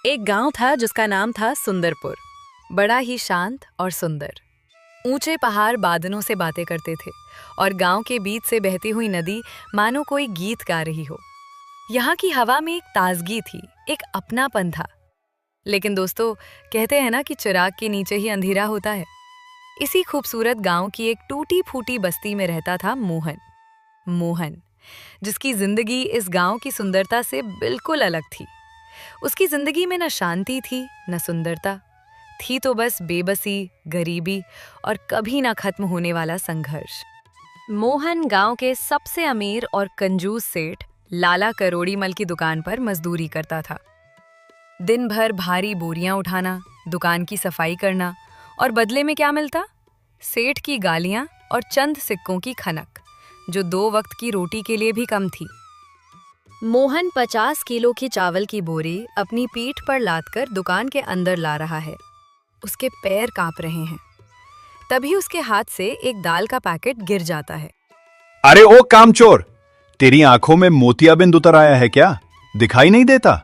एक गांव था जिसका नाम था सुंदरपुर। बड़ा ही शांत और सुंदर। ऊंचे पहाड़ बादलों से बातें करते थे और गांव के बीच से बहती हुई नदी मानो कोई गीत गा रही हो। यहाँ की हवा में एक ताजगी थी, एक अपनापन था। लेकिन दोस्तों, कहते हैं ना कि चिराग के नीचे ही अंधेरा होता है। इसी खूबसूरत गांव की एक टूटी फूटी बस्ती में रहता था मोहन, जिसकी जिंदगी इस गांव की सुंदरता से बिल्कुल अलग थी। उसकी जिंदगी में न शांति थी न सुंदरता थी, तो बस बेबसी, गरीबी और कभी ना खत्म होने वाला संघर्ष। मोहन गांव के सबसे अमीर और कंजूस सेठ लाला करोड़ीमल की दुकान पर मजदूरी करता था। दिन भर भारी बोरियां उठाना, दुकान की सफाई करना, और बदले में क्या मिलता? सेठ की गालियां और चंद सिक्कों की खनक, जो 2 वक्त की रोटी के लिए भी कम थी। मोहन 50 किलो की चावल की बोरी अपनी पीठ पर लादकर दुकान के अंदर ला रहा है। उसके पैर कांप रहे हैं। तभी उसके हाथ से एक दाल का पैकेट गिर जाता है। अरे ओ कामचोर, तेरी आंखों में मोतियाबिंद उतर आया है क्या? दिखाई नहीं देता?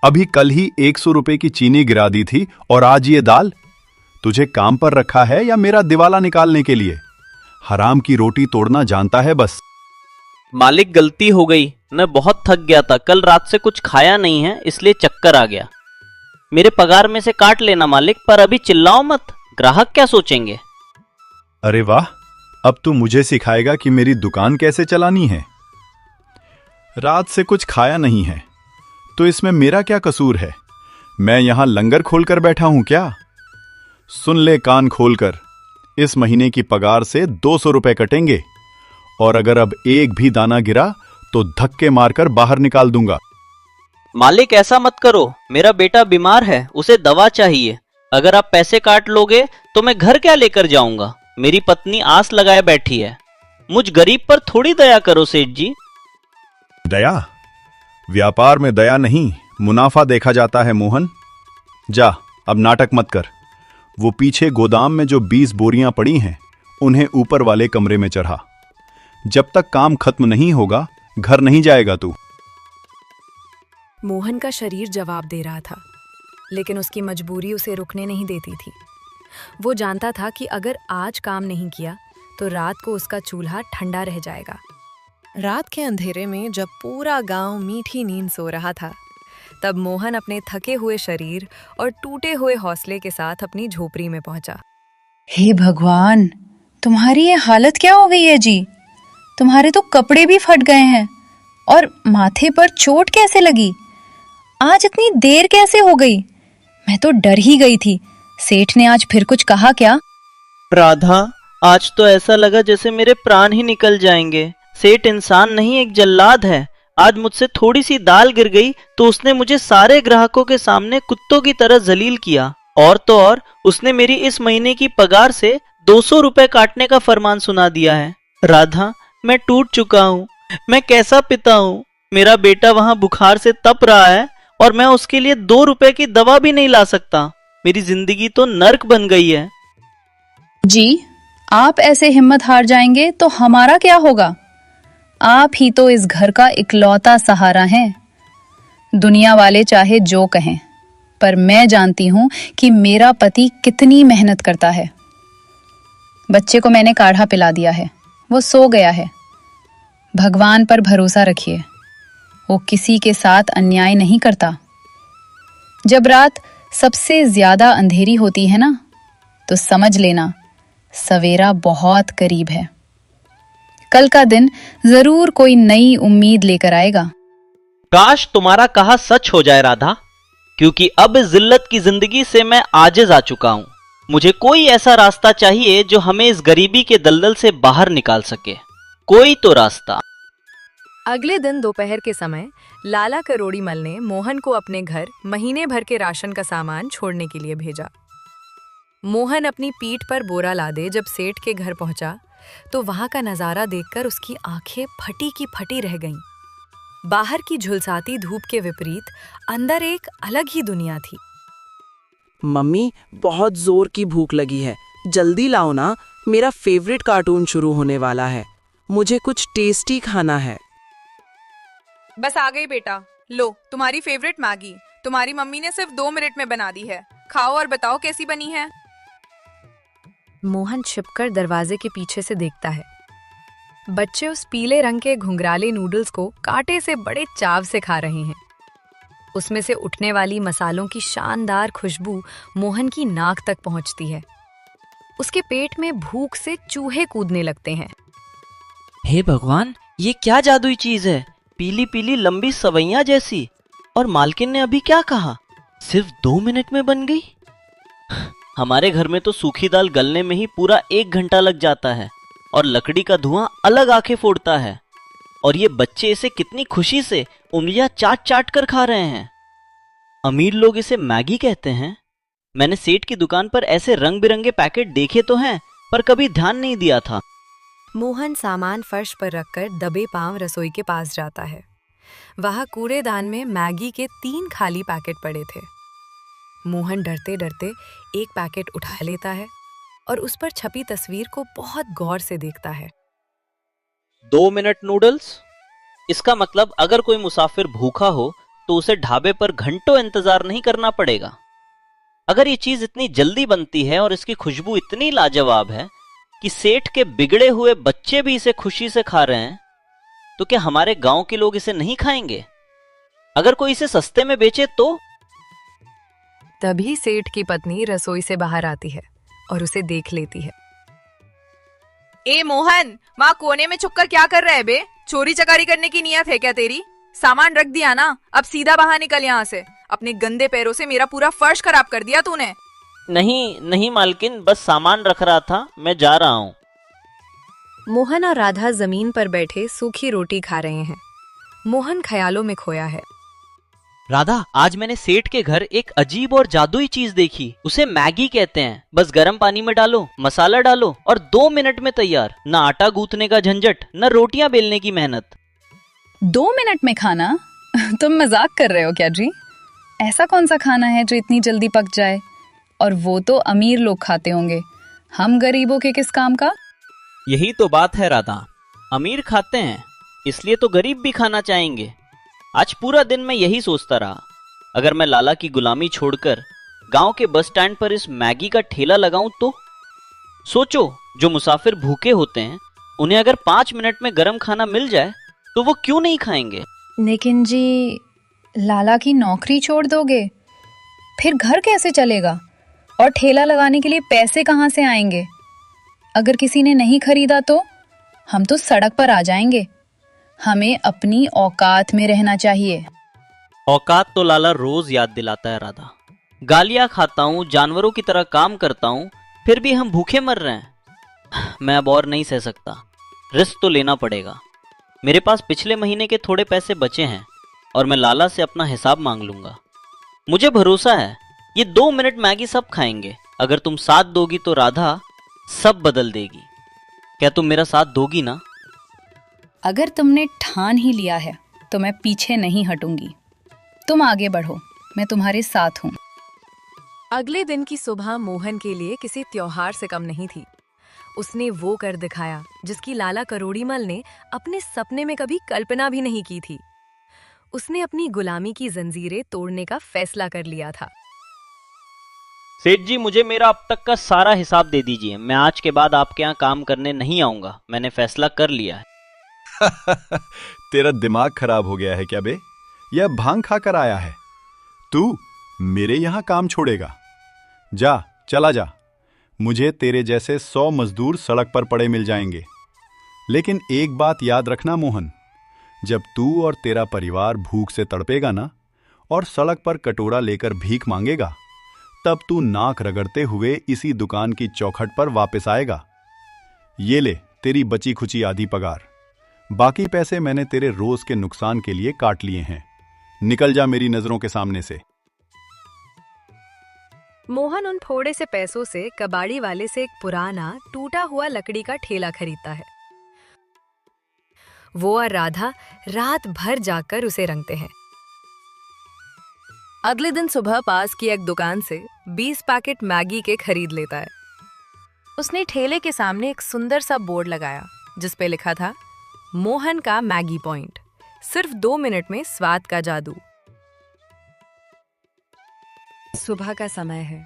अभी कल ही 100 रुपए की चीनी गिरा दी थी और आज ये दाल? तुझे काम पर रखा है या मेरा दिवाला निकालने के लिए? हराम की रोटी तोड़ना जानता है बस। मालिक, गलती हो गई। मैं बहुत थक गया था, कल रात से कुछ खाया नहीं है, इसलिए चक्कर आ गया। मेरे पगार में से काट लेना मालिक, पर अभी चिल्लाओ मत, ग्राहक क्या सोचेंगे। अरे वाह, अब तू मुझे सिखाएगा कि मेरी दुकान कैसे चलानी है। रात से कुछ खाया नहीं है तो इसमें मेरा क्या कसूर है? मैं यहां लंगर खोलकर बैठा हूं क्या? सुन ले कान खोलकर, इस महीने की पगार से 200 रुपए कटेंगे और अगर अब एक भी दाना गिरा तो धक्के मारकर बाहर निकाल दूंगा। मालिक, ऐसा मत करो, मेरा बेटा बीमार है, उसे दवा चाहिए। अगर आप पैसे काट लोगे तो मैं घर क्या लेकर जाऊंगा? मेरी पत्नी आस लगाए बैठी है। मुझ गरीब पर थोड़ी दया करो सेठ जी। दया? व्यापार में दया नहीं, मुनाफा देखा जाता है मोहन। जा, अब नाटक मत कर। वो पीछे गोदाम में जो 20 बोरियां पड़ी हैं, उन्हें ऊपर वाले कमरे में चढ़ा। जब तक काम खत्म नहीं होगा, घर नहीं जाएगा तू। मोहन का शरीर जवाब दे रहा था, लेकिन उसकी मजबूरी उसे रुकने नहीं देती थी। वो जानता था कि अगर आज काम नहीं किया तो रात को उसका चूल्हा ठंडा रह जाएगा। रात के अंधेरे में जब पूरा गांव मीठी नींद सो रहा था, तब मोहन अपने थके हुए शरीर और टूटे हुए हौसले के साथ अपनी झोपड़ी में पहुंचा। हे भगवान, तुम्हारी ये हालत क्या हो गई है जी? तुम्हारे तो कपड़े भी फट गए हैं और माथे पर चोट कैसे लगी? आज इतनी देर कैसे हो गई? मैं तो डर ही गई थी। सेठ ने आज फिर कुछ कहा क्या? राधा, आज तो ऐसा लगा जैसे मेरे प्राण ही निकल जाएंगे। सेठ इंसान नहीं, एक जल्लाद है। आज मुझसे थोड़ी सी दाल गिर गई तो उसने मुझे सारे ग्राहकों के सामने कुत्तों की तरह जलील किया। और तो और, उसने मेरी इस महीने की पगार से 200 रुपए काटने का फरमान सुना दिया है। राधा, मैं टूट चुका हूँ। मैं कैसा पिता हूँ? मेरा बेटा वहां बुखार से तप रहा है और मैं उसके लिए 2 रुपए की दवा भी नहीं ला सकता। मेरी जिंदगी तो नर्क बन गई है। जी, आप ऐसे हिम्मत हार जाएंगे तो हमारा क्या होगा? आप ही तो इस घर का इकलौता सहारा हैं। दुनिया वाले चाहे जो कहें, पर मैं जानती हूं कि मेरा पति कितनी मेहनत करता है। बच्चे को मैंने काढ़ा पिला दिया है, वो सो गया है। भगवान पर भरोसा रखिए, वो किसी के साथ अन्याय नहीं करता। जब रात सबसे ज्यादा अंधेरी होती है ना, तो समझ लेना सवेरा बहुत करीब है। कल का दिन जरूर कोई नई उम्मीद लेकर आएगा। काश तुम्हारा कहा सच हो जाए राधा, क्योंकि अब इस जिल्लत की जिंदगी से मैं आजिज आ चुका हूं। मुझे कोई ऐसा रास्ता चाहिए जो हमें इस गरीबी के दलदल से बाहर निकाल सके। कोई तो रास्ता। अगले दिन दोपहर के समय लाला करोड़ीमल ने मोहन को अपने घर महीने भर के राशन का सामान छोड़ने के लिए भेजा। मोहन अपनी पीठ पर बोरा लादे जब सेठ के घर पहुंचा, तो वहां का नजारा देखकर उसकी आंखें फटी की फटी रह गईं। बाहर की झुलसाती धूप के विपरीत अंदर एक अलग ही दुनिया थी। मम्मी, बहुत जोर की भूख लगी है, जल्दी लाओ ना, मेरा फेवरेट कार्टून शुरू होने वाला है। मुझे कुछ टेस्टी खाना है। बस आ गई बेटा, लो तुम्हारी फेवरेट मैगी, तुम्हारी मम्मी ने सिर्फ 2 मिनट में बना दी है। खाओ और बताओ कैसी बनी है। मोहन छिपकर दरवाजे के पीछे से देखता है। बच्चे उस पीले रंग के घुंघराले नूडल्स को कांटे से बड़े चाव से खा रहे हैं। उसमें से उठने वाली मसालों की शानदार खुशबू मोहन की नाक तक पहुंचती है। उसके पेट में भूख से चूहे कूदने लगते हैं। हे भगवान, ये क्या जादुई चीज है, पीली पीली लंबी सवैयां जैसी। और मालकिन ने अभी क्या कहा, सिर्फ 2 मिनट में बन गई। हमारे घर में तो सूखी दाल गलने में ही पूरा 1 घंटा लग जाता है और लकड़ी का धुआं अलग आंखें फोड़ता है। और ये बच्चे इसे कितनी खुशी से उंगलियां चाट चाट कर खा रहे हैं। अमीर लोग इसे मैगी कहते हैं। मैंने सेठ की दुकान पर ऐसे रंग बिरंगे पैकेट देखे तो हैं, पर कभी ध्यान नहीं दिया था। मोहन सामान फर्श पर रखकर दबे पांव रसोई के पास जाता है। वहां कूड़ेदान में मैगी के 3 खाली पैकेट पड़े थे। मोहन डरते डरते एक पैकेट उठा लेता है और उस पर छपी तस्वीर को बहुत गौर से देखता है। 2 मिनट नूडल्स, इसका मतलब अगर कोई मुसाफिर भूखा हो तो उसे ढाबे पर घंटों इंतजार नहीं करना पड़ेगा। अगर ये चीज इतनी जल्दी बनती है और इसकी खुशबू इतनी लाजवाब है कि सेठ के बिगड़े हुए बच्चे भी इसे खुशी से खा रहे हैं, तो क्या हमारे गांव के लोग इसे नहीं खाएंगे? अगर कोई इसे सस्ते में बेचे तो? तभी सेठ की पत्नी रसोई से बाहर आती है और उसे देख लेती है। ए मोहन, वहाँ कोने में छुपकर क्या कर रहा है बे? चोरी चकारी करने की नियत है क्या तेरी? सामान रख दिया ना, अब सीधा बाहर निकल यहाँ से। अपने गंदे पैरों से मेरा पूरा फर्श खराब कर दिया तूने। नहीं नहीं मालकिन, बस सामान रख रहा था, मैं जा रहा हूँ। मोहन और राधा जमीन पर बैठे सूखी रोटी खा रहे हैं। मोहन ख्यालों में खोया है। राधा, आज मैंने सेठ के घर एक अजीब और जादुई चीज देखी। उसे मैगी कहते हैं। बस गर्म पानी में डालो, मसाला डालो और 2 मिनट में तैयार। न आटा गूंथने का झंझट, न रोटियां बेलने की मेहनत। 2 मिनट में खाना? तुम मजाक कर रहे हो क्या जी? ऐसा कौन सा खाना है जो इतनी जल्दी पक जाए? और वो तो अमीर लोग खाते होंगे, हम गरीबों के किस काम का? यही तो बात है राधा, अमीर खाते हैं इसलिए तो गरीब भी खाना चाहेंगे। आज पूरा दिन मैं यही सोचता रहा, अगर मैं लाला की गुलामी छोड़कर गांव के बस स्टैंड पर इस मैगी का ठेला लगाऊं तो? सोचो, जो मुसाफिर भूखे होते हैं उन्हें अगर 5 मिनट में गर्म खाना मिल जाए तो वो क्यों नहीं खाएंगे? लेकिन जी, लाला की नौकरी छोड़ दोगे? फिर घर कैसे चलेगा? और ठेला लगाने के लिए पैसे कहाँ से आएंगे? अगर किसी ने नहीं खरीदा तो हम तो सड़क पर आ जाएंगे। हमें अपनी औकात में रहना चाहिए। औकात तो लाला रोज याद दिलाता है राधा। गालियां खाता हूँ, जानवरों की तरह काम करता हूँ, फिर भी हम भूखे मर रहे हैं। मैं अब और नहीं सह सकता, रिस्क तो लेना पड़ेगा। मेरे पास पिछले महीने के थोड़े पैसे बचे हैं और मैं लाला से अपना हिसाब मांग लूंगा। मुझे भरोसा है ये 2 मिनट मैगी सब खाएंगे। अगर तुम साथ दोगी तो राधा सब बदल देगी। क्या तुम मेरा साथ दोगी ना? अगर तुमने ठान ही लिया है तो मैं पीछे नहीं हटूंगी। तुम आगे बढ़ो, मैं तुम्हारे साथ हूँ। अगले दिन की सुबह मोहन के लिए किसी त्योहार से कम नहीं थी। उसने वो कर दिखाया जिसकी लाला करोड़ीमल ने अपने सपने में कभी कल्पना भी नहीं की थी। उसने अपनी गुलामी की जंजीरें तोड़ने का फैसला कर लिया था। सेठ जी, मुझे मेरा अब तक का सारा हिसाब दे दीजिए। मैं आज के बाद आपके यहाँ काम करने नहीं आऊंगा। मैंने फैसला कर लिया है। तेरा दिमाग खराब हो गया है क्या बे? या भांग खाकर आया है? तू मेरे यहाँ काम छोड़ेगा? जा, चला जा। मुझे तेरे जैसे 100 मजदूर सड़क पर पड़े मिल जाएंगे। लेकिन एक बात याद रखना मोहन, जब तू और तेरा परिवार भूख से तड़पेगा ना और सड़क पर कटोरा लेकर भीख मांगेगा, तब तू नाक रगड़ते हुए इसी दुकान की चौखट पर वापस आएगा। ये ले तेरी बची खुची आधी पगार। बाकी पैसे मैंने तेरे रोज के नुकसान के लिए काट लिए हैं। निकल जा मेरी नजरों के सामने से। मोहन उन थोड़े से पैसों से कबाड़ी वाले से एक पुराना टूटा हुआ लकड़ी का ठेला खरीदता है। वो और राधा रात भर जाकर उसे रंगते हैं। अगले दिन सुबह पास की एक दुकान से 20 पैकेट मैगी के खरीद लेता है। उसने ठेले के सामने एक सुंदर सा बोर्ड लगाया जिस पे लिखा था मोहन का मैगी पॉइंट, सिर्फ 2 मिनट में स्वाद का जादू। सुबह का समय है।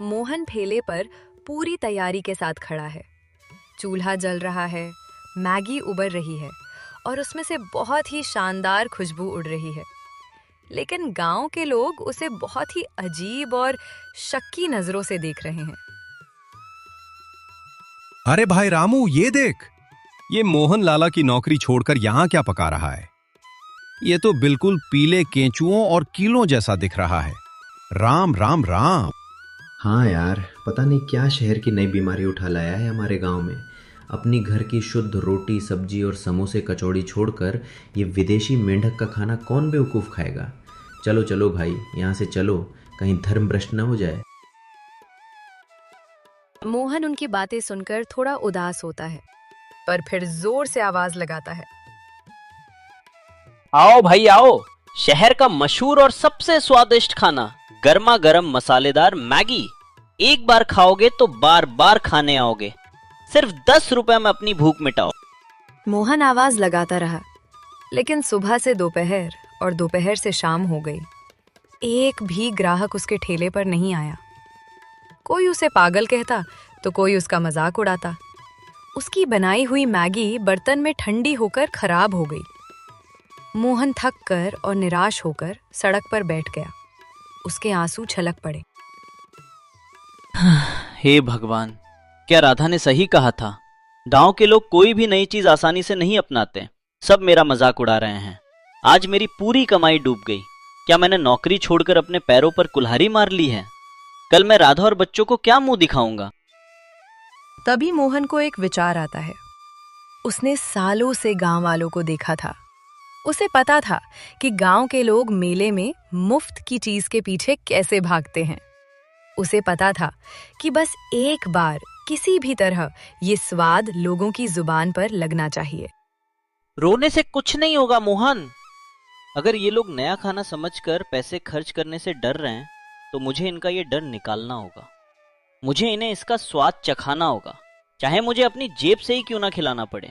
मोहन ठेले पर पूरी तैयारी के साथ खड़ा है। चूल्हा जल रहा है, मैगी उबर रही है और उसमें से बहुत ही शानदार खुशबू उड़ रही है। लेकिन गांव के लोग उसे बहुत ही अजीब और शक्की नजरों से देख रहे हैं। अरे भाई रामू, ये देख, ये मोहन लाला की नौकरी छोड़कर यहाँ क्या पका रहा है? ये तो बिल्कुल पीले केंचुओं और कीलों जैसा दिख रहा है। राम राम राम। हाँ यार, पता नहीं क्या शहर की नई बीमारी उठा लाया है हमारे गांव में। अपनी घर की शुद्ध रोटी सब्जी और समोसे कचौड़ी छोड़कर ये विदेशी मेंढक का खाना कौन बेवकूफ़ खाएगा। चलो चलो भाई, यहाँ से चलो, कहीं धर्म भ्रष्ट न हो जाए। मोहन उनकी बातें सुनकर थोड़ा उदास होता है, पर फिर जोर से आवाज लगाता है। आओ भाई आओ, शहर का मशहूर और सबसे स्वादिष्ट खाना, गर्मा गर्म मसालेदार मैगी। एक बार खाओगे तो बार बार खाने आओगे। सिर्फ 10 रुपए में अपनी भूख मिटाओ। मोहन आवाज लगाता रहा, लेकिन सुबह से दोपहर और दोपहर से शाम हो गई। एक भी ग्राहक उसके ठेले पर नहीं आया। कोई उसे पागल कहता तो कोई उसका मजाक उड़ाता। उसकी बनाई हुई मैगी बर्तन में ठंडी होकर खराब हो गई। मोहन थक कर और निराश होकर सड़क पर बैठ गया। उसके आंसू छलक पड़े। हे भगवान, क्या राधा ने सही कहा था? गांव के लोग कोई भी नई चीज आसानी से नहीं अपनाते। सब मेरा मजाक उड़ा रहे हैं। आज मेरी पूरी कमाई डूब गई। क्या मैंने नौकरी छोड़कर अपने पैरों पर कुल्हाड़ी मार ली है? कल मैं राधा और बच्चों को क्या मुंह दिखाऊंगा? तभी मोहन को एक विचार आता है। उसने सालों से गांव वालों को देखा था। उसे पता था कि गांव के लोग मेले में मुफ्त की चीज के पीछे कैसे भागते हैं। उसे पता था कि बस एक बार किसी भी तरह ये स्वाद लोगों की जुबान पर लगना चाहिए। रोने से कुछ नहीं होगा मोहन। अगर ये लोग नया खाना समझकर पैसे खर्च करने से डर रहे हैं तो मुझे इनका ये डर निकालना होगा। मुझे इन्हें इसका स्वाद चखाना होगा, चाहे मुझे अपनी जेब से ही क्यों ना खिलाना पड़े।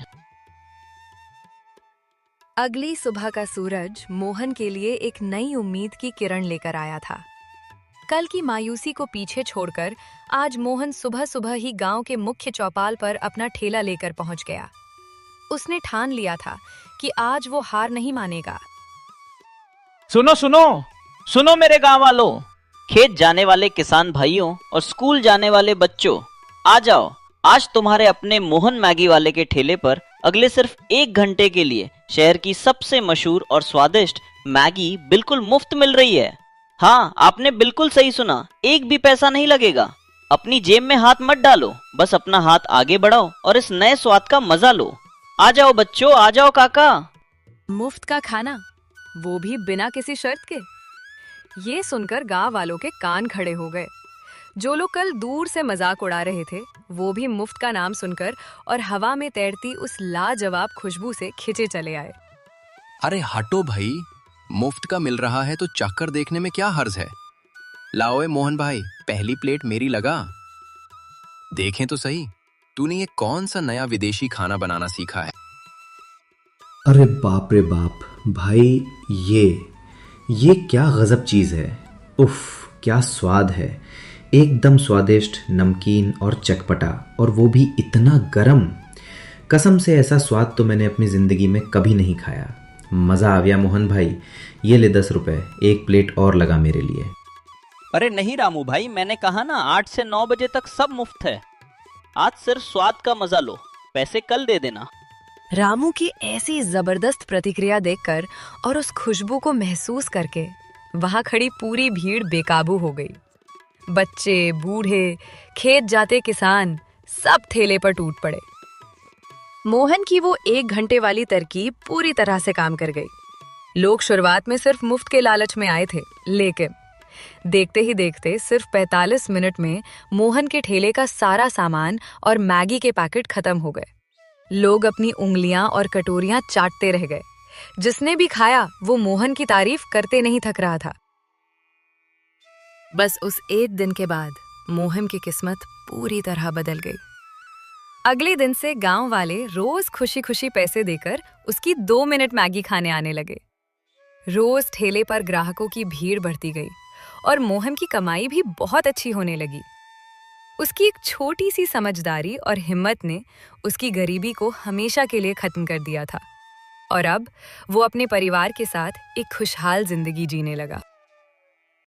अगली सुबह का सूरज मोहन के लिए एक नई उम्मीद की किरण लेकर आया था। कल की मायूसी को पीछे छोड़कर आज मोहन सुबह सुबह ही गांव के मुख्य चौपाल पर अपना ठेला लेकर पहुंच गया। उसने ठान लिया था कि आज वो हार नहीं मानेगा। सुनो सुनो सुनो मेरे गांव वालों, खेत जाने वाले किसान भाइयों और स्कूल जाने वाले बच्चों, आ जाओ। आज तुम्हारे अपने मोहन मैगी वाले के ठेले पर अगले सिर्फ 1 घंटे के लिए शहर की सबसे मशहूर और स्वादिष्ट मैगी बिल्कुल मुफ्त मिल रही है। हाँ, आपने बिल्कुल सही सुना, एक भी पैसा नहीं लगेगा। अपनी जेब में हाथ मत डालो, बस अपना हाथ आगे बढ़ाओ और इस नए स्वाद का मजा लो। आ जाओ बच्चों, आ जाओ काका। मुफ्त का खाना, वो भी बिना किसी शर्त के। ये सुनकर गांव वालों के कान खड़े हो गए। जो लोग कल दूर से मजाक उड़ा रहे थे, वो भी मुफ्त का नाम सुनकर और हवा में तैरती उस लाजवाब खुशबू से खिंचे चले आए। अरे हटो भाई, मुफ्त का मिल रहा है तो चक्कर देखने में क्या हर्ज है। लाओ ए मोहन भाई, पहली प्लेट मेरी लगा। देखें तो सही, तूने ये कौन सा नया विदेशी खाना बनाना सीखा है? अरे बाप रे बाप भाई, ये क्या गजब चीज़ है। उफ, क्या स्वाद है। एकदम स्वादिष्ट, नमकीन और चटपटा, और वो भी इतना गरम। कसम से ऐसा स्वाद तो मैंने अपनी ज़िंदगी में कभी नहीं खाया। मज़ा आ गया मोहन भाई। ये ले 10 रुपए, 1 प्लेट और लगा मेरे लिए। अरे नहीं रामू भाई, मैंने कहा ना 8 से 9 बजे तक सब मुफ्त है। आज सिर्फ स्वाद का मजा लो, पैसे कल दे देना। रामू की ऐसी जबरदस्त प्रतिक्रिया देखकर और उस खुशबू को महसूस करके वहां खड़ी पूरी भीड़ बेकाबू हो गई। बच्चे, बूढ़े, खेत जाते किसान सब ठेले पर टूट पड़े। मोहन की वो 1 घंटे वाली तरकीब पूरी तरह से काम कर गई। लोग शुरुआत में सिर्फ मुफ्त के लालच में आए थे, लेकिन देखते ही देखते सिर्फ 45 मिनट में मोहन के ठेले का सारा सामान और मैगी के पैकेट खत्म हो गए। लोग अपनी उंगलियां और कटोरियां चाटते रह गए। जिसने भी खाया वो मोहन की तारीफ करते नहीं थक रहा था। बस उस एक दिन के बाद मोहन की किस्मत पूरी तरह बदल गई। अगले दिन से गांव वाले रोज खुशी खुशी पैसे देकर उसकी 2 मिनट मैगी खाने आने लगे। रोज ठेले पर ग्राहकों की भीड़ बढ़ती गई और मोहन की कमाई भी बहुत अच्छी होने लगी। उसकी एक छोटी सी समझदारी और हिम्मत ने उसकी गरीबी को हमेशा के लिए खत्म कर दिया था और अब वो अपने परिवार के साथ एक खुशहाल जिंदगी जीने लगा।